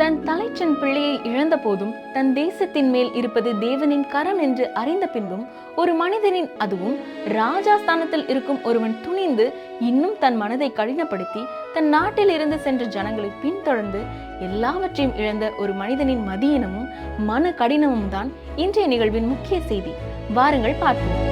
தன் தலைச்சன் பிள்ளையை இழந்த போதும் தன் தேசத்தின் மேல் இருப்பது தேவனின் கரம் என்று அறிந்த பின்பும் ஒரு மனிதனின், அதுவும் ராஜாஸ்தானத்தில் இருக்கும் ஒருவன் துணிந்து இன்னும் தன் மனதை கடினப்படுத்தி தன் நாட்டில் இருந்து சென்ற ஜனங்களை பின்தொடர்ந்து எல்லாவற்றையும் இழந்த ஒரு மனிதனின் மதியினமும் மன கடினமும் தான் இன்றைய நிகழ்வின் முக்கிய செய்தி. வாருங்கள் பார்ப்போம்.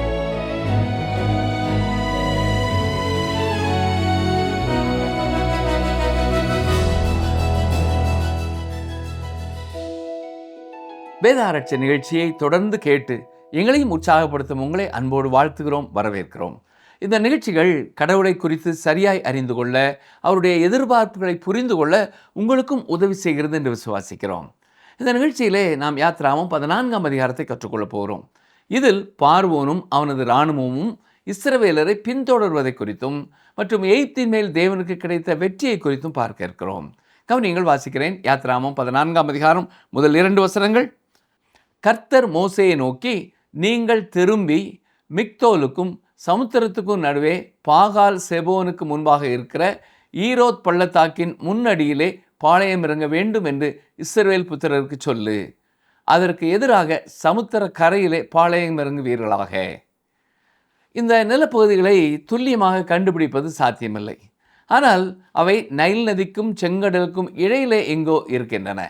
வேத ஆராய்ச்சி நிகழ்ச்சியை தொடர்ந்து கேட்டு எங்களையும் உற்சாகப்படுத்தும் உங்களை அன்போடு வாழ்த்துகிறோம், வரவேற்கிறோம். இந்த நிகழ்ச்சிகள் கடவுளை குறித்து சரியாய் அறிந்து கொள்ள, அவருடைய எதிர்பார்ப்புகளை புரிந்து கொள்ள உங்களுக்கும் உதவி செய்கிறது என்று விசுவாசிக்கிறோம். இந்த நிகழ்ச்சியிலே நாம் யாத்ராகமம் 14ஆம் அதிகாரத்தை கற்றுக்கொள்ளப் போகிறோம். இதில் பார்வோனும் அவனது இராணுவமும் இஸ்ரவேலரை பின்தொடர்வதை குறித்தும் மற்றும் எகிப்தின் மேல் தேவனுக்கு கிடைத்த வெற்றியை குறித்தும் பார்க்க இருக்கிறோம். கவனியங்கள், வாசிக்கிறேன். யாத்ராகமம் 14ஆம் அதிகாரம் முதல் 2 வசனங்கள். கர்த்தர் மோசேயை நோக்கி, நீங்கள் திரும்பி மிக்தோலுக்கும் சமுத்திரத்துக்கும் நடுவே பாகால் செபோனுக்கு முன்பாக இருக்கிற ஈரோத் பள்ளத்தாக்கின் முன்னடியிலே பாளையம் இறங்க வேண்டும் என்று இஸ்ரவேல் புத்திரருக்கு சொல்லு. அதற்கு எதிராக சமுத்திர கரையிலே பாளையம் இறங்குவீர்களாக. இந்த நிலப்பகுதிகளை துல்லியமாக கண்டுபிடிப்பது சாத்தியமில்லை. ஆனால் அவை நைல் நதிக்கும் செங்கடலுக்கும் இடையிலே எங்கோ இருக்கின்றன.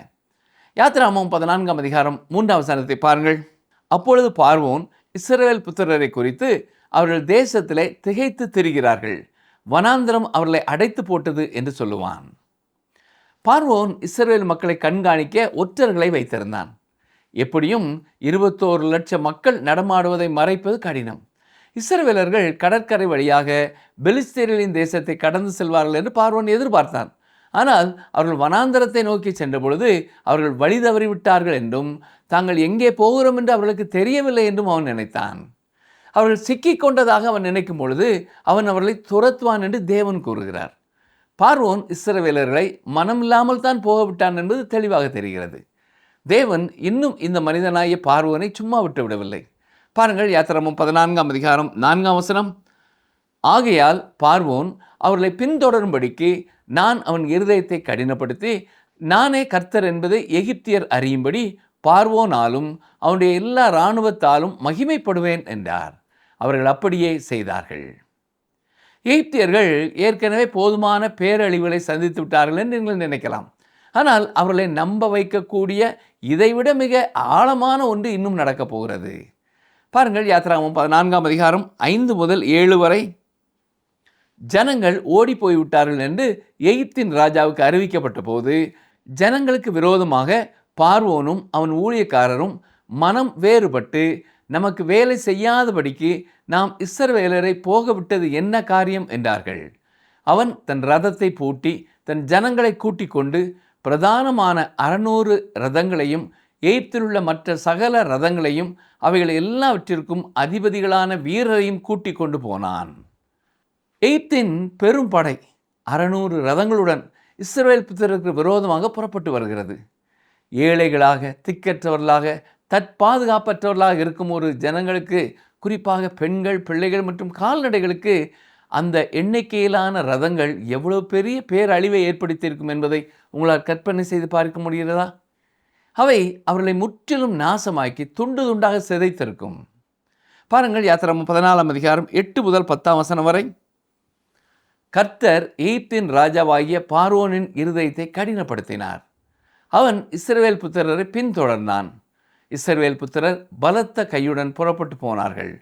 யாத்ராகமம் 14ஆம் அதிகாரம் 3ஆம் வசனத்தை பாருங்கள். அப்பொழுது பார்வோன் இஸ்ரவேல் புத்திரரை குறித்து, அவர்கள் தேசத்திலே திகைத்து திரிகிறார்கள், வனாந்திரம் அவர்களை அடைத்து போட்டது என்று சொல்லுவான். பார்வோன் இஸ்ரவேல் மக்களை கண்காணிக்க ஒற்றர்களை வைத்திருந்தான். எப்படியும் 21 லட்சம் மக்கள் நடமாடுவதை மறைப்பது கடினம். இஸ்ரவேலர்கள் கடற்கரை வழியாக பெலிஸ்தேரின் தேசத்தை கடந்து செல்வார்கள் என்று பார்வோன் எதிர்பார்த்தான். ஆனால் அவர்கள் வனாந்தரத்தை நோக்கி சென்ற பொழுது அவர்கள் வழி தவறிவிட்டார்கள் என்றும், தாங்கள் எங்கே போகிறோம் என்று அவர்களுக்கு தெரியவில்லை என்றும் அவன் நினைத்தான். அவர்கள் சிக்கிக் கொண்டதாக அவன் நினைக்கும் பொழுது அவன் அவர்களை துரத்துவான் என்று தேவன் கூறுகிறார். பார்வோன் இஸ்ரவேலர்களை மனமில்லாமல் தான் போகவிட்டான் என்பது தெளிவாக தெரிகிறது. தேவன் இன்னும் இந்த மனிதனாகிய பார்வோனை சும்மா விட்டு விடவில்லை. பாருங்கள், யாத்ராகமம் 14ஆம் அதிகாரம் 4ஆம் வசனம். ஆகையால் பார்வோன் அவர்களை பின்தொடரும்படிக்கு நான் அவன் இருதயத்தை கடினப்படுத்தி, நானே கர்த்தர் என்பதை எகிப்தியர் அறியும்படி பார்வோனாலும் அவனுடைய எல்லா இராணுவத்தாலும் மகிமைப்படுவேன் என்றார். அவர்கள் அப்படியே செய்தார்கள். எகிப்தியர்கள் ஏற்கனவே போதுமான பேரழிவுகளை சந்தித்து விட்டார்கள் என்று நீங்கள் நினைக்கலாம். ஆனால் அவர்களை நம்ப வைக்கக்கூடிய இதைவிட மிக ஆழமான ஒன்று இன்னும் நடக்கப் போகிறது. பாருங்கள், யாத்ராகமம் 14ஆம் அதிகாரம் 5 முதல் 7 வரை. ஜனங்கள் ஓடி போய்விட்டார்கள் என்று எகிப்தின் ராஜாவுக்கு அறிவிக்கப்பட்ட போது, ஜனங்களுக்கு விரோதமாக பார்வோனும் அவன் ஊழியக்காரரும் மனம் வேறுபட்டு, நமக்கு வேலை செய்யாதபடிக்கு நாம் இஸ்ரவேலரை போக விட்டது என்ன காரியம் என்றார்கள். அவன் தன் ரதத்தை பூட்டி தன் ஜனங்களை கூட்டிக் கொண்டு பிரதானமான 600 ரதங்களையும் எகிப்திலுள்ள மற்ற சகல ரதங்களையும் அவைகள் எல்லாவற்றிற்கும் அதிபதிகளான வீரரையும் கூட்டிக் கொண்டு போனான். எகிப்தின் பெரும் படை 600 ரதங்களுடன் இஸ்ரவேல் புத்திரருக்கு விரோதமாக புறப்பட்டு வருகிறது. ஏழைகளாக, திக்கற்றவர்களாக, தற்பாதுகாப்பற்றவர்களாக இருக்கும் ஒரு ஜனங்களுக்கு, குறிப்பாக பெண்கள், பிள்ளைகள் மற்றும் கால்நடைகளுக்கு அந்த எண்ணிக்கையிலான ரதங்கள் எவ்வளவு பெரிய பேரழிவை ஏற்படுத்தியிருக்கும் என்பதை உங்களால் கற்பனை செய்து பார்க்க முடிகிறதா? அவை அவர்களை முற்றிலும் நாசமாக்கி துண்டு துண்டாக சிதைத்திருக்கும். பாருங்கள், யாத்ராகமம் 14ஆம் அதிகாரம் 8 முதல் 10ஆம் வசனம் வரை. கர்த்தர் எகிப்தின் ராஜாவாகிய பார்வோனின் இருதயத்தை கடினப்படுத்தினார். அவன் இஸ்ரவேல் புத்திரரை பின்தொடர்ந்தான். இஸ்ரவேல் புத்திரர் பலத்த கையுடன் புறப்பட்டு போனார்கள்.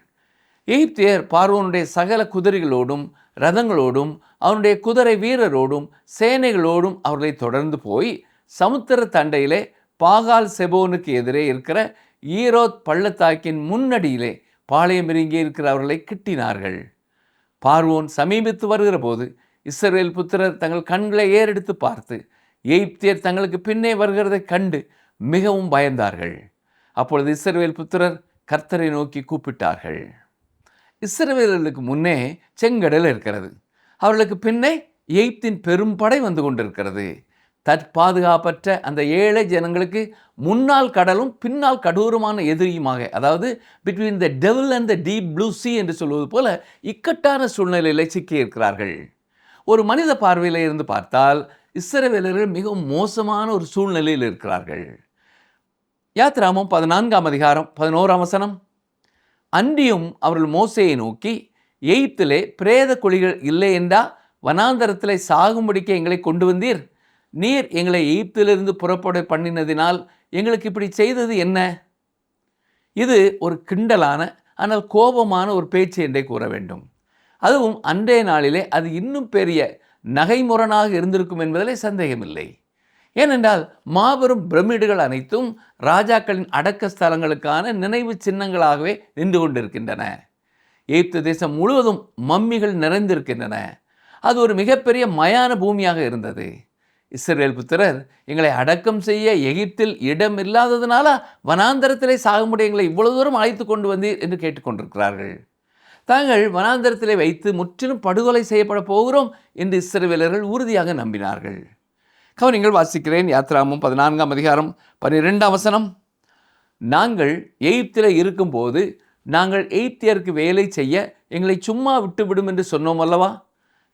எகிப்தியர் பார்வோனுடைய சகல குதிரைகளோடும் ரதங்களோடும் அவனுடைய குதிரை வீரரோடும் சேனைகளோடும் அவர்களை தொடர்ந்து போய் சமுத்திர தண்டையிலே பாகால் செபோனுக்கு எதிரே இருக்கிற ஈரோத் பள்ளத்தாக்கின் முன்னடியிலே பாளையம் இறங்கி இருக்கிற அவர்களை கிட்டினார்கள். பார்வோன் சமீபித்து வருகிற போது இஸ்ரவேல் புத்திரர் தங்கள் கண்களை ஏறெடுத்து பார்த்து எகிப்தியர் தங்களுக்கு பின்னே வருகிறதை கண்டு மிகவும் பயந்தார்கள். அப்பொழுது இஸ்ரவேல் புத்திரர் கர்த்தரை நோக்கி கூப்பிட்டார்கள். இஸ்ரவேலர்களுக்கு முன்னே செங்கடல் இருக்கிறது. அவர்களுக்கு பின்னே எகிப்தின் பெரும் படை வந்து கொண்டிருக்கிறது. தற்பாதுகாப்பற்ற அந்த ஏழை ஜனங்களுக்கு முன்னால் கடலும் பின்னால் கடூரமான எதிரியுமாக, அதாவது between the devil and the deep blue C என்று சொல்வது போல இக்கட்டான சூழ்நிலையில் சிக்கியிருக்கிறார்கள். ஒரு மனித பார்வையில் இருந்து பார்த்தால் இஸ்ரவேலர்கள் மிகவும் மோசமான ஒரு சூழ்நிலையில் இருக்கிறார்கள். யாத்ராமம் 14ஆம் அதிகாரம் 11ஆம் வசனம். அன்றியும் அவர்கள் மோசேயை நோக்கி, எகிப்திலே பிரேத குழிகள் இல்லை என்றா வனாந்தரத்திலே சாகும்படிக்கு எங்களை கொண்டு வந்தீர்? நீர் எங்களை எகிப்திலிருந்து புறப்பட பண்ணினதினால் எங்களுக்கு இப்படி செய்தது என்ன? இது ஒரு கிண்டலான ஆனால் கோபமான ஒரு பேச்சு என்றே கூற வேண்டும். அதுவும் அன்றைய நாளிலே அது இன்னும் பெரிய நகைமுரணாக இருந்திருக்கும் என்பதிலே சந்தேகமில்லை. ஏனென்றால் மாபெரும் பிரமிடுகள் அனைத்தும் ராஜாக்களின் அடக்க ஸ்தலங்களுக்கான நினைவு சின்னங்களாகவே நின்று கொண்டிருக்கின்றன. எகிப்து தேசம் முழுவதும் மம்மிகள் நிறைந்திருக்கின்றன. அது ஒரு மிகப்பெரிய மயான பூமியாக இருந்தது. இஸ்ரவேல் புத்திரர் எங்களை அடக்கம் செய்ய எகிப்தில் இடம் இல்லாததுனால வனாந்தரத்திலே சாகும்படி எங்களை இவ்வளவு தூரம் அழைத்து கொண்டு வந்தீர் என்று கேட்டுக்கொண்டிருக்கிறார்கள். தாங்கள் வனாந்தரத்திலே வைத்து முற்றிலும் படுகொலை செய்யப்பட போகிறோம் என்று இஸ்ரவேலர்கள் உறுதியாக நம்பினார்கள். கவனிங்கள், வாசிக்கிறேன். யாத்ராமம் 14ஆம் அதிகாரம் 12ஆம் வசனம். நாங்கள் எகிப்திலே இருக்கும்போது நாங்கள் எகிப்தியருக்கு வேலை செய்ய எங்களை சும்மா விட்டுவிடும் என்று சொன்னோம் அல்லவா?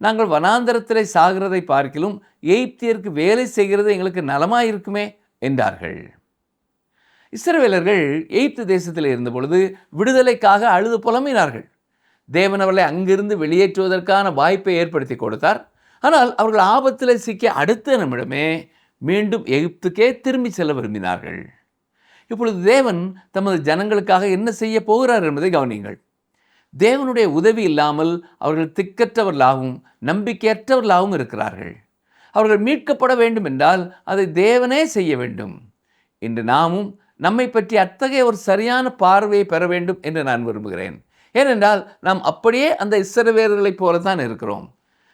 நாங்கள் வனாந்தரத்திலே சாகிறதை பார்க்கிலும் எகிப்தியருக்கு வேலை செய்கிறது எங்களுக்கு நலமாயிருக்குமே என்றார்கள். இஸ்ரவேலர்கள் எகிப்து தேசத்தில் இருந்தபொழுது விடுதலைக்காக அழுது புலம்பினார்கள். தேவன் அவர்களை அங்கிருந்து வெளியேற்றுவதற்கான வாய்ப்பை ஏற்படுத்தி கொடுத்தார். ஆனால் அவர்கள் ஆபத்தில் சிக்கிய அடுத்த நிமிடமே மீண்டும் எகிப்துக்கே திரும்பி செல்ல விரும்பினார்கள். இப்பொழுது தேவன் தமது ஜனங்களுக்காக என்ன செய்ய போகிறார் என்பதை கவனியுங்கள். தேவனுடைய உதவி இல்லாமல் அவர்கள் திக்கற்றவர்களாகவும் நம்பிக்கையற்றவர்களாகவும் இருக்கிறார்கள். அவர்கள் மீட்கப்பட வேண்டும் என்றால் அதை தேவனே செய்ய வேண்டும். இன்று நாமும் நம்மை பற்றி அத்தகைய ஒரு சரியான பார்வையை பெற வேண்டும் என்று நான் விரும்புகிறேன். ஏனென்றால் நாம் அப்படியே அந்த இஸ்ரவேலர்களைப் போலத்தான் இருக்கிறோம்.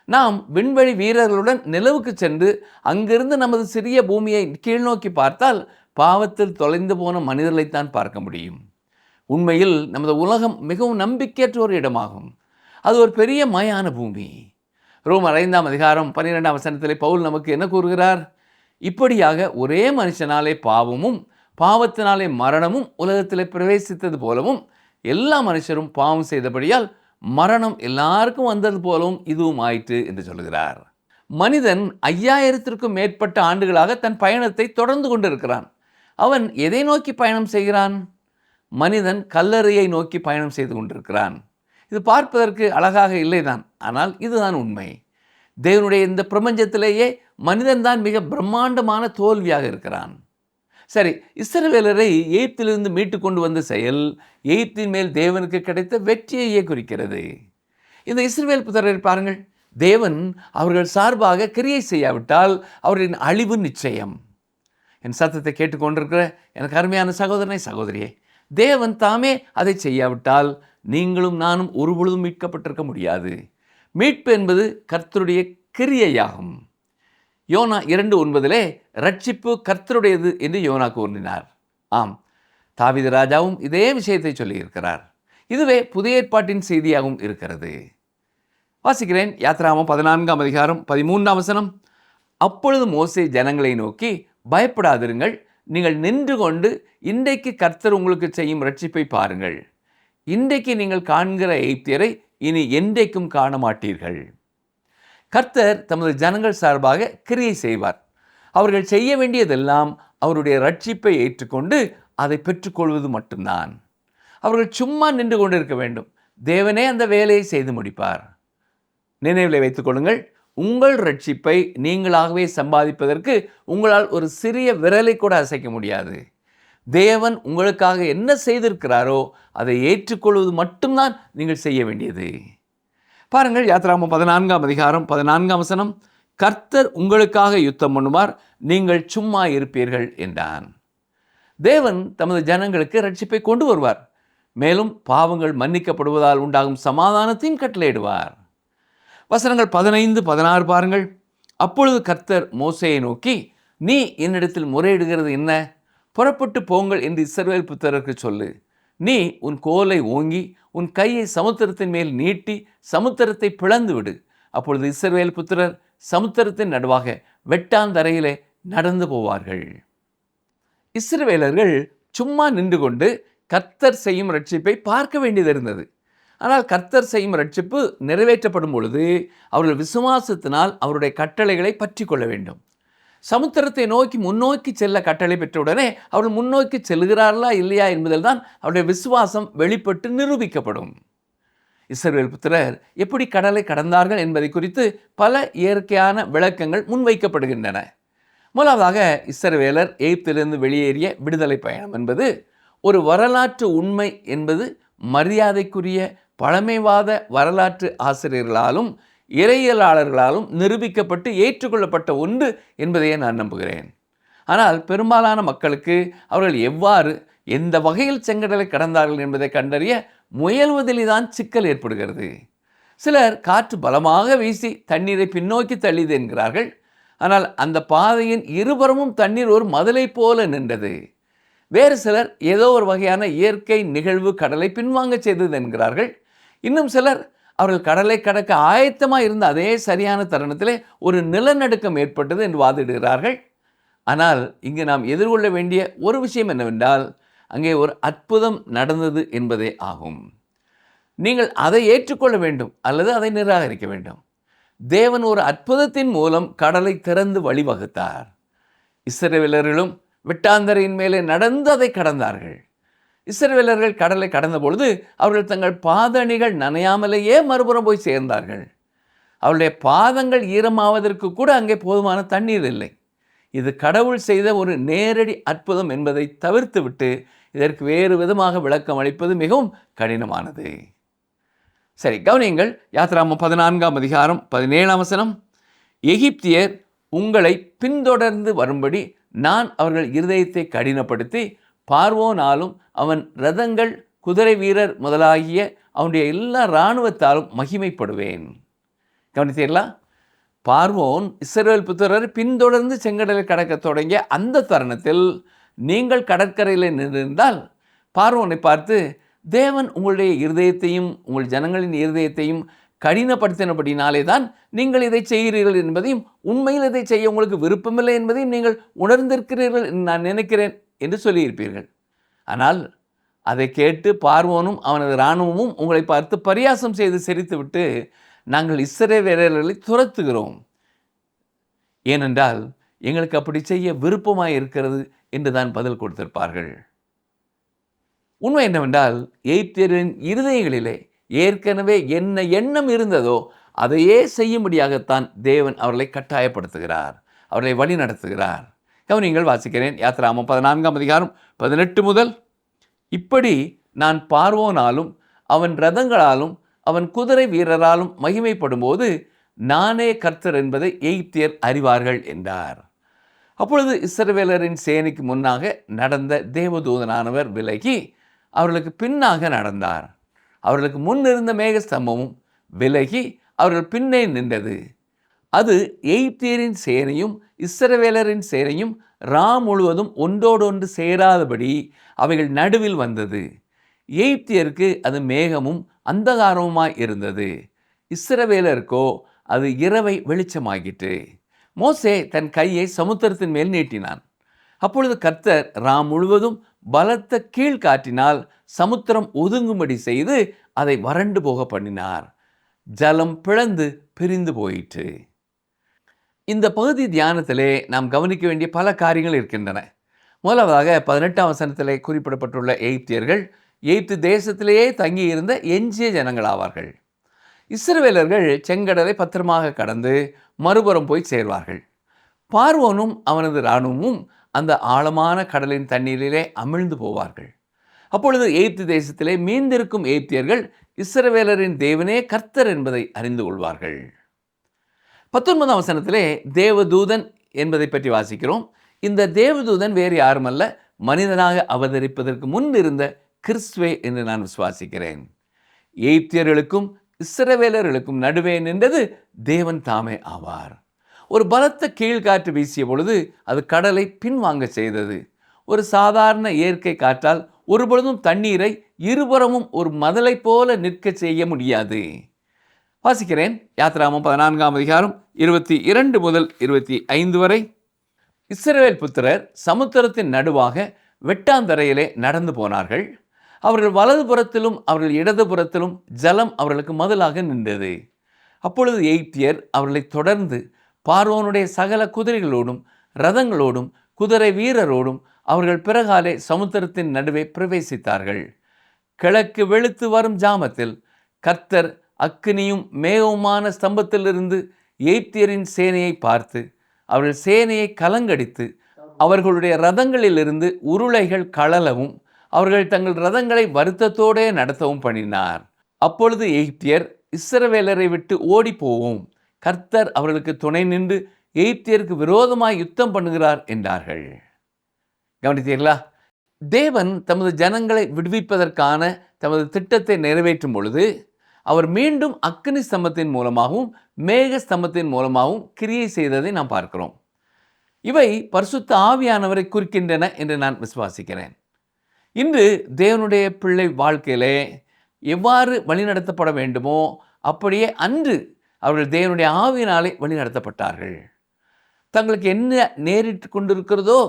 நாம் விண்வெளி வீரர்களுடன் நிலவுக்கு சென்று அங்கிருந்து நமது சிறிய பூமியை கீழ்நோக்கி பார்த்தால் பாவத்தில் தொலைந்து போன மனிதர்களைத்தான் பார்க்க முடியும். உண்மையில் நமது உலகம் மிகவும் நம்பிக்கையற்ற ஒரு இடமாகும். அது ஒரு பெரிய மயான பூமி. ரோமர் 5ஆம் அதிகாரம் 12ஆம் வசனத்திலே பவுல் நமக்கு என்ன கூறுகிறார்? இப்படியாக ஒரே மனுஷனாலே பாவமும் பாவத்தினாலே மரணமும் உலகத்திலே பிரவேசித்தது போலவும் எல்லா மனுஷரும் பாவம் செய்தபடியால் மரணம் எல்லாருக்கும் வந்தது போலவும் இதுவும் ஆயிற்று என்று சொல்கிறார். மனிதன் 5000த்திற்கும் மேற்பட்ட ஆண்டுகளாக தன் பயணத்தை தொடர்ந்து கொண்டிருக்கிறான். அவன் எதை நோக்கி பயணம் செய்கிறான்? மனிதன் கல்லறையை நோக்கி பயணம் செய்து கொண்டிருக்கிறான். இது பார்ப்பதற்கு அழகாக இல்லைதான், ஆனால் இதுதான் உண்மை. தேவனுடைய இந்த பிரபஞ்சத்திலேயே மனிதன்தான் மிக பிரம்மாண்டமான தோல்வியாக இருக்கிறான். சரி, இஸ்ரவேலரை எகிப்திலிருந்து மீட்டு கொண்டு வந்த செயல் எகிப்தின் மேல் தேவனுக்கு கிடைத்த வெற்றியையே குறிக்கிறது. இந்த இஸ்ரவேல் புத்திரரை பாருங்கள். தேவன் அவர்கள் சார்பாக கிரியை செய்யாவிட்டால் அவர்களின் அழிவு நிச்சயம். என் சத்தத்தை கேட்டுக்கொண்டிருக்கிற எனக்கு அருமையான சகோதரனை சகோதரியே, தேவன் தாமே அதை செய்யாவிட்டால் நீங்களும் நானும் ஒருபொழுதும் மீட்கப்பட்டிருக்க முடியாது. மீட்பு என்பது கர்த்தருடைய கிரியையாகும். யோனா 2:9 ரட்சிப்பு கர்த்தருடையது என்று யோனா கூறினார். ஆம், தாவீது ராஜாவும் இதே விஷயத்தை சொல்லியிருக்கிறார். இதுவே புதிய ஏற்பாட்டின் செய்தியாகவும் இருக்கிறது. வாசிக்கிறேன். யாத்ராமம் 14ஆம் அதிகாரம் 13ஆம் வசனம். அப்பொழுது மோசே ஜனங்களை நோக்கி, பயப்படாதிருங்கள், நீங்கள் நின்று கொண்டு இன்றைக்கு கர்த்தர் உங்களுக்கு செய்யும் ரட்சிப்பை பாருங்கள். இன்றைக்கு நீங்கள் காண்கிற எகிப்தியரை இனி என்றைக்கும் காண மாட்டீர்கள். கர்த்தர் தமது ஜனங்கள் சார்பாக கிரியை செய்வார். அவர்கள் செய்ய வேண்டியதெல்லாம் அவருடைய ரட்சிப்பை ஏற்றுக்கொண்டு அதை பெற்றுக்கொள்வது மட்டும்தான். அவர்கள் சும்மா நின்று கொண்டிருக்க வேண்டும். தேவனே அந்த வேலையை செய்து முடிப்பார். நினைவில் வைத்துக் கொள்ளுங்கள், உங்கள் ரட்சிப்பை நீங்களாகவே சம்பாதிப்பதற்கு உங்களால் ஒரு சிறிய விரலை கூட அசைக்க முடியாது. தேவன் உங்களுக்காக என்ன செய்திருக்கிறாரோ அதை ஏற்றுக்கொள்வது மட்டும்தான் நீங்கள் செய்ய வேண்டியது. பாருங்கள், யாத்ராமம் 14ஆம் அதிகாரம் 14ஆம் வசனம். கர்த்தர் உங்களுக்காக யுத்தம் பண்ணுவார், நீங்கள் சும்மா இருப்பீர்கள் என்றான். தேவன் தமது ஜனங்களுக்கு ரட்சிப்பை கொண்டு வருவார். மேலும் பாவங்கள் மன்னிக்கப்படுவதால் உண்டாகும் சமாதானத்தையும் கட்டளையிடுவார். வசனங்கள் 15, 16 பாருங்கள். அப்பொழுது கர்த்தர் மோசேயை நோக்கி, நீ என்னிடத்தில் முறையிடுகிறது என்ன? புறப்பட்டு போங்கள் என்று இஸ்ரவேல் புத்திரருக்கு சொல்லு. நீ உன் கோலை ஓங்கி உன் கையை சமுத்திரத்தின் மேல் நீட்டி சமுத்திரத்தை பிளந்து விடு. அப்பொழுது இஸ்ரவேல் புத்திரர் சமுத்திரத்தின் நடுவாக வெட்டாந்தரையிலே நடந்து போவார்கள். இஸ்ரவேலர்கள் சும்மா நின்று கொண்டு கர்த்தர் செய்யும் ரட்சிப்பை பார்க்க வேண்டியது இருந்தது. ஆனால் கர்த்தர் செய்யும் ரட்சிப்பு நிறைவேற்றப்படும் பொழுது அவர்கள் விசுவாசத்தினால் அவருடைய கட்டளைகளை பற்றி கொள்ள வேண்டும். சமுத்திரத்தை நோக்கி முன்னோக்கி செல்ல கட்டளை பெற்றவுடனே அவர்கள் முன்னோக்கி செல்கிறார்களா இல்லையா என்பதில் தான் அவருடைய விசுவாசம் வெளிப்பட்டு நிரூபிக்கப்படும். இஸ்ரவேல் புத்திரர் எப்படி கடலை கடந்தார்கள் என்பதை குறித்து பல இயற்கையான விளக்கங்கள் முன்வைக்கப்படுகின்றன. முதலாவதாக, இஸ்ரவேலர் எகிப்திலிருந்து வெளியேறிய விடுதலை பயணம் என்பது ஒரு வரலாற்று உண்மை என்பது மரியாதைக்குரிய பழமைவாத வரலாற்று ஆசிரியர்களாலும் இறையியலாளர்களாலும் நிரூபிக்கப்பட்டு ஏற்றுக்கொள்ளப்பட்ட ஒன்று என்பதையே நான் நம்புகிறேன். ஆனால் பெரும்பாலான மக்களுக்கு அவர்கள் எவ்வாறு எந்த வகையில் செங்கடலை கடந்தார்கள் என்பதை கண்டறிய முயல்வதில்தான் சிக்கல் ஏற்படுகிறது. சிலர் காற்று பலமாக வீசி தண்ணீரை பின்னோக்கி தள்ளியது என்கிறார்கள். ஆனால் அந்த பாதையின் இருபுறமும் தண்ணீர் ஒரு மதிலை போல நின்றது. வேறு சிலர் ஏதோ ஒரு வகையான இயற்கை நிகழ்வு கடலை பின்வாங்க செய்தது என்கிறார்கள். இன்னும் சிலர் அவர்கள் கடலை கடக்க ஆயத்தமாக இருந்த அதே சரியான தருணத்திலே ஒரு நிலநடுக்கம் ஏற்பட்டது என்று வாதிடுகிறார்கள். ஆனால் இங்கு நாம் எதிர்கொள்ள வேண்டிய ஒரு விஷயம் என்னவென்றால், அங்கே ஒரு அற்புதம் நடந்தது என்பதே ஆகும். நீங்கள் அதை ஏற்றுக்கொள்ள வேண்டும் அல்லது அதை நிராகரிக்க வேண்டும். தேவன் ஒரு அற்புதத்தின் மூலம் கடலை திறந்து வழிவகுத்தார். இஸ்ரவேலர்களும் வெட்டாந்தரையின் மேலே நடந்து அதை கடந்தார்கள். இஸ்ரவேலர்கள் கடலை கடந்த பொழுது அவர்கள் தங்கள் பாதணிகள் நனையாமலேயே மறுபுறம் போய் சேர்ந்தார்கள். அவருடைய பாதங்கள் ஈரமாவதற்கு கூட அங்கே போதுமான தண்ணீர் இல்லை. இது கடவுள் செய்த ஒரு நேரடி அற்புதம் என்பதை தவிர்த்துவிட்டு இதற்கு வேறு விதமாக விளக்கம் அளிப்பது மிகவும் கடினமானது. சரி, கவனியுங்கள். யாத்ராகமம் 14ஆம் அதிகாரம் 17ஆம் வசனம். எகிப்தியர் உங்களை பின்தொடர்ந்து வரும்படி நான் அவர்கள் இருதயத்தை கடினப்படுத்தி பார்வோனாலும் அவன் இரதங்கள் குதிரை வீரர் முதலாகிய அவனுடைய எல்லா இராணுவத்தாலும் மகிமைப்படுவேன். கவனித்தீர்களா? பார்வோன் இஸ்ரவேல் புத்திரரை பின்தொடர்ந்து செங்கடலை கடக்க தொடங்கிய அந்த தருணத்தில் நீங்கள் கடற்கரையில் நின்றிருந்தால் பார்வோனை பார்த்து, தேவன் உங்களுடைய இருதயத்தையும் உங்கள் ஜனங்களின் இருதயத்தையும் கடினப்படுத்தினபடினாலே தான் நீங்கள் இதை செய்கிறீர்கள் என்பதையும், உண்மையில் இதை செய்ய உங்களுக்கு விருப்பமில்லை என்பதையும் நீங்கள் உணர்ந்திருக்கிறீர்கள் நான் நினைக்கிறேன் என்று சொல்லியிருப்பீர்கள். ஆனால் அதை கேட்டு பார்வோனும் அவனது இராணுவமும் உங்களை பார்த்து பரியாசம் செய்து சிரித்துவிட்டு, நாங்கள் இஸ்ரவேலர்களை துரத்துகிறோம், ஏனென்றால் எங்களுக்கு அப்படி செய்ய விருப்பமாய் இருக்கிறது என்று தான் பதில் கொடுத்திருப்பார்கள். உண்மை என்னவென்றால், எகிப்தியரின் இருதயங்களிலே ஏற்கனவே என்ன எண்ணம் இருந்ததோ அதையே செய்யும்படியாகத்தான் தேவன் அவர்களை கட்டாயப்படுத்துகிறார், அவர்களை வழி நடத்துகிறார். கவனிங்கள், வாசிக்கிறேன். யாத்ராகமம் 14ஆம் அதிகாரம் 18 முதல். இப்படி நான் பார்வோனாலும் அவன் இரதங்களாலும் அவன் குதிரை வீரராலும் மகிமைப்படும்போது நானே கர்த்தர் என்பதை எகிப்தியர் அறிவார்கள் என்றார். அப்பொழுது இஸ்ரவேலரின் சேனைக்கு முன்னாக நடந்த தேவதூதனானவர் விலகி அவர்களுக்கு பின்னாக நடந்தார். அவர்களுக்கு முன் இருந்த மேகஸ்தம்பமும் விலகி அவர்கள் பின்னே நின்றது. அது எகிப்தியரின் சேனையும் இஸ்ரவேலரின் சேனையும் முழுவதும் ஒன்றோடொன்று சேராதபடி அவைகள் நடுவில் வந்தது. எகிப்தியருக்கு அது மேகமும் அந்தகாரமுமாய் இருந்தது, இஸ்ரவேலருக்கோ அது இரவை வெளிச்சமாகிற்று. மோசே தன் கையை சமுத்திரத்தின் மேல் நீட்டினான். அப்பொழுது கர்த்தர் முழுவதும் பலத்த கீழ்காற்றினால் சமுத்திரம் ஒதுங்கும்படி செய்து அதை வறண்டு போக பண்ணினார். ஜலம் பிளந்து பிரிந்து போயிற்று. இந்த பகுதி தியானத்திலே நாம் கவனிக்க வேண்டிய பல காரியங்கள் இருக்கின்றன. முதலாவதாக 18ஆம் வசனத்திலே குறிப்பிடப்பட்டுள்ள எகிப்தியர்கள் எகிப்து தேசத்திலேயே தங்கியிருந்த எஞ்சிய ஜனங்கள் ஆவார்கள். இஸ்ரவேலர்கள் செங்கடலை பத்திரமாக கடந்து மறுபுறம் போய் சேர்வார்கள். பார்வோனும் அவனது இராணுவமும் அந்த ஆழமான கடலின் தண்ணீரிலே அமிழ்ந்து போவார்கள். அப்பொழுது எகிப்து தேசத்திலே மீந்திருக்கும் எகிப்தியர்கள் இஸ்ரவேலரின் தேவனே கர்த்தர் என்பதை அறிந்து கொள்வார்கள். 19ஆம் வசனத்திலே தேவதூதன் என்பதை பற்றி வாசிக்கிறோம். இந்த தேவதூதன் வேறு யாருமல்ல, மனிதனாக அவதரிப்பதற்கு முன் இருந்த கிறிஸ்துவே என்று நான் விசுவாசிக்கிறேன். எகிப்தியர்களுக்கும் இஸ்ரவேலர்களுக்கும் நடுவே நின்றது தேவன் தாமே ஆவார். ஒரு பலத்த கீழ்காற்று வீசிய பொழுது அது கடலை பின்வாங்க செய்தது. ஒரு சாதாரண இயற்கை காற்றால் ஒருபொழுதும் தண்ணீரை இருபுறமும் ஒரு மதலை போல நிற்க செய்ய முடியாது. வாசிக்கிறேன். யாத்ராகமம் 14ஆம் அதிகாரம் 22 முதல் 25 வரை. இஸ்ரவேல் புத்திரர் சமுத்திரத்தின் நடுவாக வெட்டாந்தரையிலே நடந்து போனார்கள். அவர்கள் வலதுபுறத்திலும் அவர்கள் இடதுபுறத்திலும் ஜலம் அவர்களுக்கு மதிலாக நின்றது. அப்பொழுது எகிப்தியர் அவர்களை தொடர்ந்து பார்வோனுடைய சகல குதிரைகளோடும் இரதங்களோடும் குதிரை வீரரோடும் அவர்கள் பிறகாலே சமுத்திரத்தின் நடுவே பிரவேசித்தார்கள். கிழக்கு வெளுத்து வரும் ஜாமத்தில் கர்த்தர் அக்கினியும் மேகவுமான ஸ்தம்பத்திலிருந்து எகிப்தியரின் சேனையை பார்த்து அவர்கள் சேனையை கலங்கடித்து அவர்களுடைய இரதங்களிலிருந்து உருளைகள் கழலவும் அவர்கள் தங்கள் இரதங்களை வருத்தத்தோடே நடத்தவும் பண்ணினார். அப்பொழுது எகிப்தியர் இஸ்ரவேலரை விட்டு ஓடி போவோம், கர்த்தர் அவர்களுக்கு துணை நின்று எகிப்தியருக்கு விரோதமாய் யுத்தம் பண்ணுகிறார் என்றார்கள். கவனித்தீர்களா? தேவன் தமது ஜனங்களை விடுவிப்பதற்கான தமது திட்டத்தை நிறைவேற்றும் பொழுது அவர் மீண்டும் அக்கினி ஸ்தம்பத்தின் மூலமாகவும் மேக ஸ்தம்பத்தின் மூலமாகவும் கிரியை செய்ததை நாம் பார்க்கிறோம். இவை பரிசுத்த ஆவியானவரை குறிக்கின்றன என்று நான் விசுவாசிக்கிறேன். இன்று தேவனுடைய பிள்ளை வாழ்க்கையிலே எவ்வாறு வழிநடத்தப்பட வேண்டுமோ அப்படியே அன்று அவர்கள் தேவனுடைய ஆவியினாலே வழிநடத்தப்பட்டார்கள். தங்களுக்கு என்ன நேரிட்டு கொண்டிருக்கிறதோ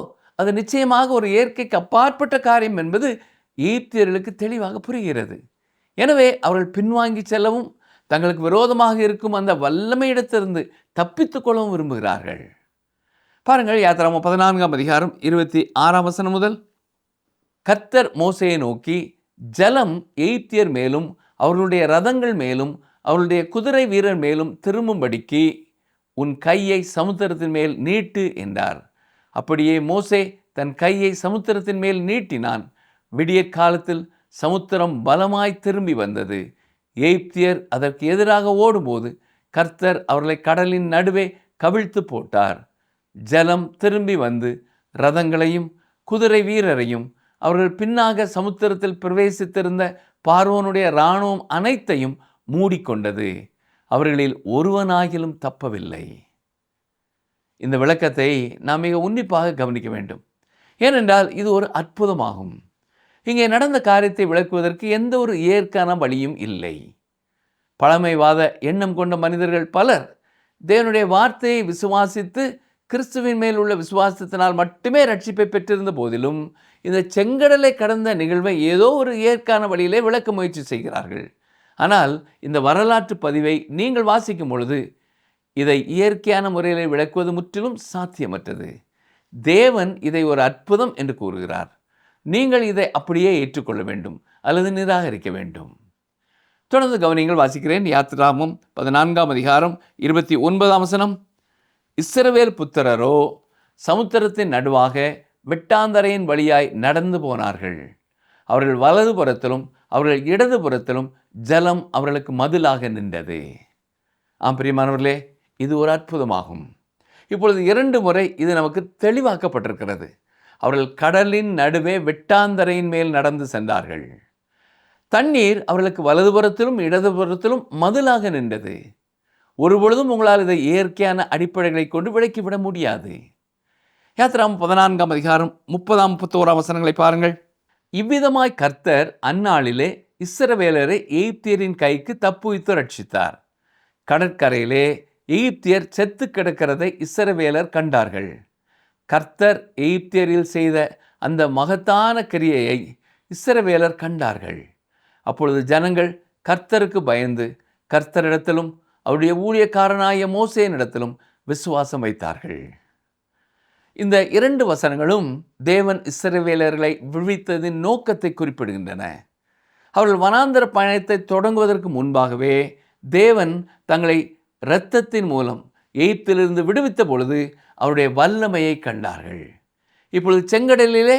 அது நிச்சயமாக ஒரு இயற்கைக்கு அப்பாற்பட்ட காரியம் என்பது எகிப்தியர்களுக்கு தெளிவாக புரிகிறது. எனவே அவர்கள் பின்வாங்கி செல்லவும் தங்களுக்கு விரோதமாக இருக்கும் அந்த வல்லமையிடத்திலிருந்து தப்பித்துக் கொள்ளவும் விரும்புகிறார்கள். பாருங்கள், யாத்திராகமம் 14ஆம் அதிகாரம் 26ஆம் வசனம் முதல். கர்த்தர் மோசேயை நோக்கி, ஜலம் எகிப்தியர் மேலும் அவர்களுடைய இரதங்கள் மேலும் அவர்களுடைய குதிரை வீரர் மேலும் திரும்பும்படிக்கு உன் கையை சமுத்திரத்தின் மேல் நீட்டு என்றார். அப்படியே மோசே தன் கையை சமுத்திரத்தின் மேல் நீட்டினான். விடியற் காலத்தில் சமுத்திரம் பலமாய் திரும்பி வந்தது. எகிப்தியர் அதற்கு எதிராக ஓடும்போது கர்த்தர் அவர்களை கடலின் நடுவே கவிழ்த்து போட்டார். ஜலம் திரும்பி வந்து இரதங்களையும் குதிரை வீரரையும் அவர்கள் பின்னாக சமுத்திரத்தில் பிரவேசித்திருந்த பார்வோனுடைய இராணுவம் அனைத்தையும் மூடிக்கொண்டது. அவர்களில் ஒருவனாகிலும் தப்பவில்லை. இந்த விளக்கத்தை நாம் மிக உன்னிப்பாக கவனிக்க வேண்டும். ஏனென்றால் இது ஒரு அற்புதமாகும். இங்கே நடந்த காரியத்தை விளக்குவதற்கு எந்த ஒரு இயற்கையான வழியும் இல்லை. பழமைவாத எண்ணம் கொண்ட மனிதர்கள் பலர் தேவனுடைய வார்த்தையை விசுவாசித்து கிறிஸ்துவின் மேல் உள்ள விசுவாசத்தினால் மட்டுமே ரட்சிப்பை பெற்றிருந்த போதிலும் இந்த செங்கடலை கடந்த நிகழ்வை ஏதோ ஒரு இயற்கையான வழியிலே விளக்க முயற்சி செய்கிறார்கள். ஆனால் இந்த வரலாற்று பதிவை நீங்கள் வாசிக்கும் பொழுது இதை இயற்கையான முறையில் விளக்குவது முற்றிலும் சாத்தியமற்றது. தேவன் இதை ஒரு அற்புதம் என்று கூறுகிறார். நீங்கள் இதை அப்படியே ஏற்றுக்கொள்ள வேண்டும் அல்லது நிராகரிக்க வேண்டும். தொடர்ந்து கவனிங்கள், வாசிக்கிறேன். யாத்திராகமம் 14ஆம் அதிகாரம் 29ஆம் வசனம். இஸ்ரவேல் புத்திரரோ சமுத்திரத்தின் நடுவாக வெட்டாந்தரையின் வழியாய் நடந்து போனார்கள். அவர்கள் வலது புறத்திலும் அவர்கள் இடது புறத்திலும் ஜலம் அவர்களுக்கு மதிலாக நின்றது. ஆம் பிரியமானவர்களே, இது ஒரு அற்புதமாகும். இப்பொழுது 2 முறை இது நமக்கு தெளிவாக்கப்பட்டிருக்கிறது. அவர்கள் கடலின் நடுவே வெட்டாந்தரையின் மேல் நடந்து சென்றார்கள். தண்ணீர் அவர்களுக்கு வலதுபுறத்திலும் இடதுபுறத்திலும் மதிலாக நின்றது. ஒருபொழுதும் உங்களால் இதை இயற்கையான அடிப்படைகளை கொண்டு விளக்கிவிட முடியாது. யாத்திராகமம் 14ஆம் அதிகாரம் 30-31 வசனங்களை பாருங்கள். இவ்விதமாய் கர்த்தர் அந்நாளிலே இஸ்ரவேலரை எகிப்தியரின் கைக்கு தப்புவித்து ரட்சித்தார். கடற்கரையிலே எகிப்தியர் செத்து கிடக்கிறதை இஸ்ரவேலர் கண்டார்கள். கர்த்தர் எகிப்தியரில் செய்த அந்த மகத்தான கிரியையை இஸ்ரவேலர் கண்டார்கள். அப்பொழுது ஜனங்கள் கர்த்தருக்கு பயந்து கர்த்தரிடத்திலும் அவருடைய ஊழியக்காரனாய மோசேயினிடத்திலும் விசுவாசம் வைத்தார்கள். இந்த 2 வசனங்களும் தேவன் இஸ்ரவேலர்களை விடுவித்ததின் நோக்கத்தை குறிப்பிடுகின்றன. அவர்கள் வனாந்தர பயணத்தை தொடங்குவதற்கு முன்பாகவே தேவன் தங்களை இரத்தத்தின் மூலம் எகிப்திலிருந்து விடுவித்த பொழுது அவருடைய வல்லமையை கண்டார்கள். இப்பொழுது செங்கடலிலே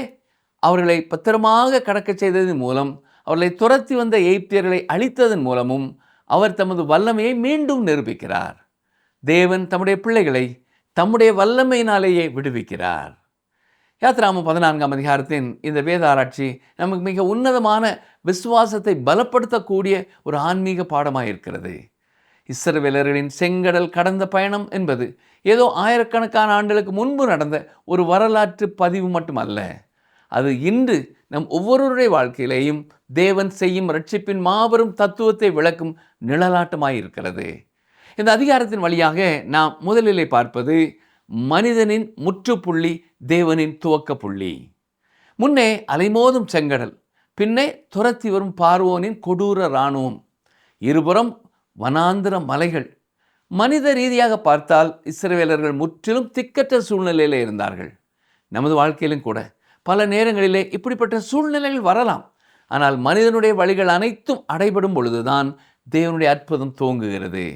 அவர்களை பத்திரமாக கடக்கச் செய்ததன் மூலம் அவர்களை துரத்தி வந்த எகிப்தியர்களை அழித்ததன் மூலமும் அவர் தமது வல்லமையை மீண்டும் நிரூபிக்கிறார். தேவன் தம்முடைய பிள்ளைகளை தம்முடைய வல்லமையினாலேயே விடுவிக்கிறார். யாத்திராகமம் 14ஆம் அதிகாரத்தின் இந்த வேத ஆராய்ச்சி நமக்கு மிக உன்னதமான விசுவாசத்தை பலப்படுத்தக்கூடிய ஒரு ஆன்மீக பாடமாக இருக்கிறது. இஸ்ரவேலர்களின் செங்கடல் கடந்த பயணம் என்பது ஏதோ ஆயிரக்கணக்கான ஆண்டுகளுக்கு முன்பு நடந்த ஒரு வரலாற்று பதிவு மட்டுமல்ல. அது இன்று நம் ஒவ்வொருவருடைய வாழ்க்கையிலேயும் தேவன் செய்யும் ரட்சிப்பின் மாபெரும் தத்துவத்தை விளக்கும் நிழலாட்டமாயிருக்கிறது. இந்த அதிகாரத்தின் வழியாக நாம் முதலிலே பார்ப்பது மனிதனின் முற்றுப்புள்ளி, தேவனின் துவக்க புள்ளி. முன்னே அலைமோதும் செங்கடல், பின்னே துரத்தி வரும் பார்வோனின் கொடூர இராணுவம், இருபுறம் வனாந்திர மலைகள். மனித ரீதியாக பார்த்தால் இஸ்ரவேலர்கள் முற்றிலும் திக்கற்ற சூழ்நிலையில் இருந்தார்கள். நமது வாழ்க்கையிலும் கூட பல நேரங்களிலே இப்படிப்பட்ட சூழ்நிலைகள் வரலாம். ஆனால் மனிதனுடைய வழிகள் அனைத்தும் அடைபடும் பொழுதுதான் தேவனுடைய அற்புதம் துவங்குகிறது.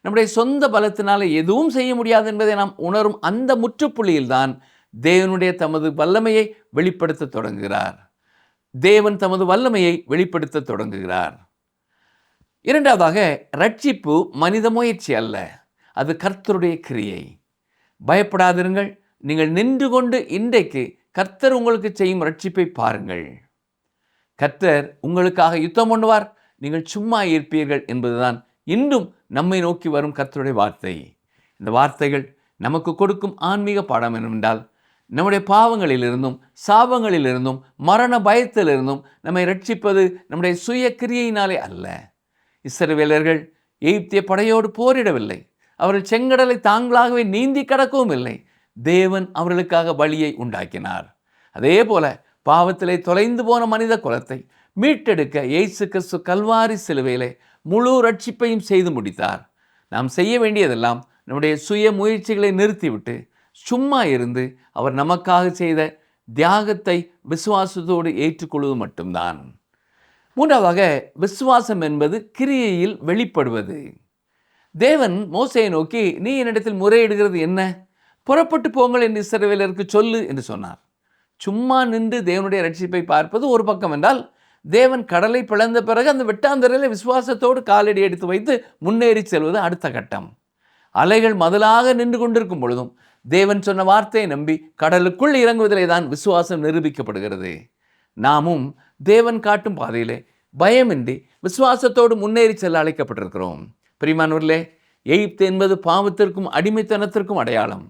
நம்முடைய சொந்த பலத்தினால எதுவும் செய்ய முடியாது என்பதை நாம் உணரும் அந்த முற்றுப்புள்ளியில்தான் தேவனுடைய தமது வல்லமையை வெளிப்படுத்த தொடங்குகிறார். தேவன் தமது வல்லமையை வெளிப்படுத்த தொடங்குகிறார். இரண்டாவதாக, ரட்சிப்பு மனித முயற்சி அல்ல, அது கர்த்தருடைய கிரியை. பயப்படாதிருங்கள், நீங்கள் நின்று கொண்டு இன்றைக்கு கர்த்தர் உங்களுக்கு செய்யும் ரட்சிப்பை பாருங்கள். கர்த்தர் உங்களுக்காக யுத்தம் பண்ணுவார், நீங்கள் சும்மா இருப்பீர்கள் என்பதுதான் இன்றும் நம்மை நோக்கி வரும் கர்த்தருடைய வார்த்தை. இந்த வார்த்தைகள் நமக்கு கொடுக்கும் ஆன்மீக பாடம் என்னவென்றால், நம்முடைய பாவங்களிலிருந்தும் சாபங்களிலிருந்தும் மரண பயத்திலிருந்தும் நம்மை ரட்சிப்பது நம்முடைய சுய கிரியையினாலே அல்ல. இஸ்ரவேலர்கள் எகிப்திய படையோடு போரிடவில்லை. அவர்கள் செங்கடலை தாங்களாகவே நீந்தி கடக்கவும் இல்லை. தேவன் அவர்களுக்காக வழியை உண்டாக்கினார். அதே போல பாவத்திலே தொலைந்து போன மனித குலத்தை மீட்டெடுக்க இயேசு கிறிஸ்து கல்வாரி சிலுவையிலே முழு ரட்சிப்பையும் செய்து முடித்தார். நாம் செய்ய வேண்டியதெல்லாம் நம்முடைய சுய முயற்சிகளை நிறுத்திவிட்டு சும்மா இருந்து அவர் நமக்காக செய்த தியாகத்தை விசுவாசத்தோடு ஏற்றுக்கொள்வது மட்டும்தான். மூன்றாவதாக, விசுவாசம் என்பது கிரியையில் வெளிப்படுவது. தேவன் மோசேயை நோக்கி, நீ என்னிடத்தில் முறையிடுகிறது என்ன? புறப்பட்டு போங்கள் என்று இஸ்ரவேலருக்கு சொல்லு என்று சொன்னார். சும்மா நின்று தேவனுடைய ரட்சிப்பை பார்ப்பது ஒரு பக்கம் என்றால், தேவன் கடலை பிளந்த பிறகு அந்த வெட்டாந்தரையில் விசுவாசத்தோடு காலடி எடுத்து வைத்து முன்னேறி செல்வது அடுத்த கட்டம். அலைகள் மதிலாக நின்று கொண்டிருக்கும் பொழுதும் தேவன் சொன்ன வார்த்தையை நம்பி கடலுக்குள் இறங்குவதிலே தான் விசுவாசம் நிரூபிக்கப்படுகிறது. நாமும் தேவன் காட்டும் பாதையிலே பயமின்றி விசுவாசத்தோடு முன்னேறி செல்ல அழைக்கப்பட்டிருக்கிறோம். பிரியமானவர்களே, எகிப்து என்பது பாவத்திற்கும் அடிமைத்தனத்திற்கும் அடையாளம்.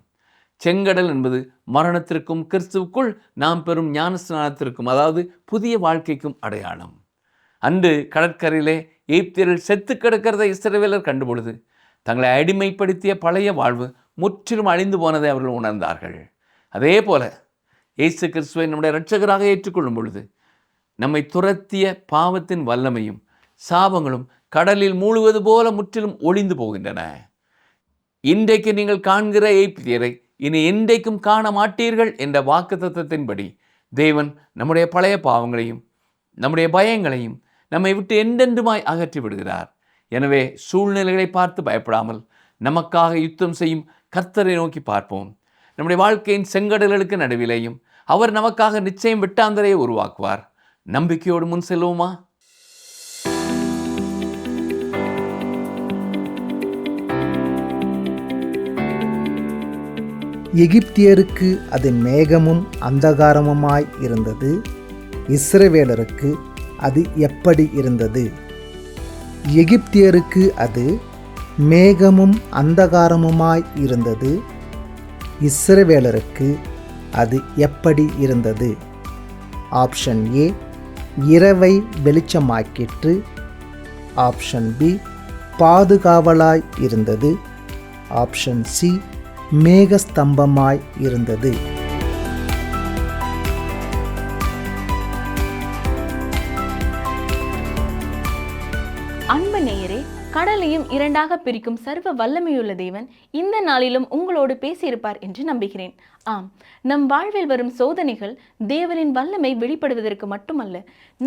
செங்கடல் என்பது மரணத்திற்கும் கிறிஸ்துவுக்குள் நாம் பெறும் ஞானஸ்நானத்திற்கும், அதாவது புதிய வாழ்க்கைக்கும் அடையாளம். அன்று கடற்கரையிலே எகிப்தியர்கள் செத்து கிடக்கிறதை இஸ்ரவேலர் கண்டுபொழுது தங்களை அடிமைப்படுத்திய பழைய வாழ்வு முற்றிலும் அழிந்து போனதை அவர்கள் உணர்ந்தார்கள். அதே போல இயேசு கிறிஸ்துவை நம்முடைய இரட்சகராக ஏற்றுக்கொள்ளும் பொழுது நம்மை துரத்திய பாவத்தின் வல்லமையும் சாபங்களும் கடலில் மூழ்குவது போல முற்றிலும் ஒளிந்து போகின்றன. இன்றைக்கு நீங்கள் காண்கிற எகிப்தியரை இனி என்றைக்கும் காண மாட்டீர்கள் என்ற வாக்குத்தத்தத்தின்படி தேவன் நம்முடைய பழைய பாவங்களையும் நம்முடைய பயங்களையும் நம்மை விட்டு என்றென்றுமாய் அகற்றி விடுகிறார். எனவே சூழ்நிலைகளை பார்த்து பயப்படாமல் நமக்காக யுத்தம் செய்யும் கர்த்தரை நோக்கி பார்ப்போம். நம்முடைய வாழ்க்கையின் செங்கடல்களுக்கு நடுவிலேயும் அவர் நமக்காக நிச்சயம் வெட்டாந்தரையை உருவாக்குவார். நம்பிக்கையோடு முன் செல்வோமா? எகிப்தியருக்கு அது மேகமும் அந்தகாரமுமாய் இருந்தது. இஸ்ரவேலருக்கு அது எப்படி இருந்தது? எகிப்தியருக்கு அது மேகமும் அந்தகாரமுமாய் இருந்தது. இஸ்ரவேலருக்கு அது எப்படி இருந்தது? ஆப்ஷன் ஏ, இரவை வெளிச்சமாக்கிற்று. ஆப்ஷன் பி, பாதுகாவலாய் இருந்தது. ஆப்ஷன் சி, மேகஸ்தம்பமாய் இருந்தது. அன்பு நேயரே, கடலையும் இரண்டாக பிரிக்கும் சர்வ வல்லமையுள்ள தேவன் இந்த நாளிலும் உங்களோடு பேசியிருப்பார் என்று நம்புகிறேன். ஆம், நம் வாழ்வில் வரும் சோதனைகள் தேவனின் வல்லமை வெளிப்படுவதற்கு மட்டுமல்ல,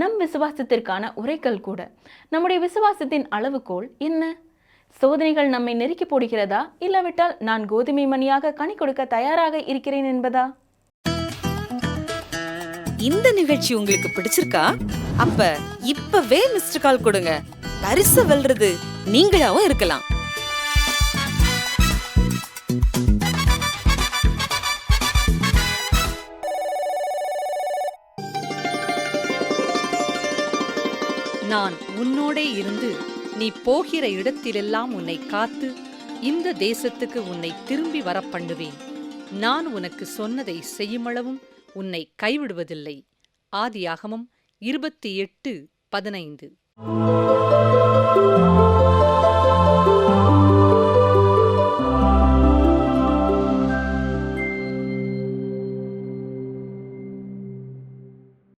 நம் விசுவாசத்திற்கான உரைக்கல் கூட. நம்முடைய விசுவாசத்தின் அளவுகோல் என்ன? சோதனைகள் நம்மை நெருக்கி போடுகிறதா, இல்லாவிட்டால் நான் கோதுமை மணியாக கனி கொடுக்க தயாராக இருக்கிறேன் என்பதா? இந்த நிகழ்ச்சி உங்களுக்கு பிடிச்சிருக்கா? அப்ப இப்பவே மிஸ்டர் கால் கொடுங்க. பரிசு வெல்றது நீங்களாவும் இருக்கலாம். நான் உன்னோடே இருந்து நீ போகிற இடத்திலெல்லாம் உன்னை காத்து இந்த தேசத்துக்கு உன்னை திரும்பி வர பண்ணுவேன். நான் உனக்கு சொன்னதை செய்யுமளவும் உன்னை கைவிடுவதில்லை. ஆதியாகமம் 28:15.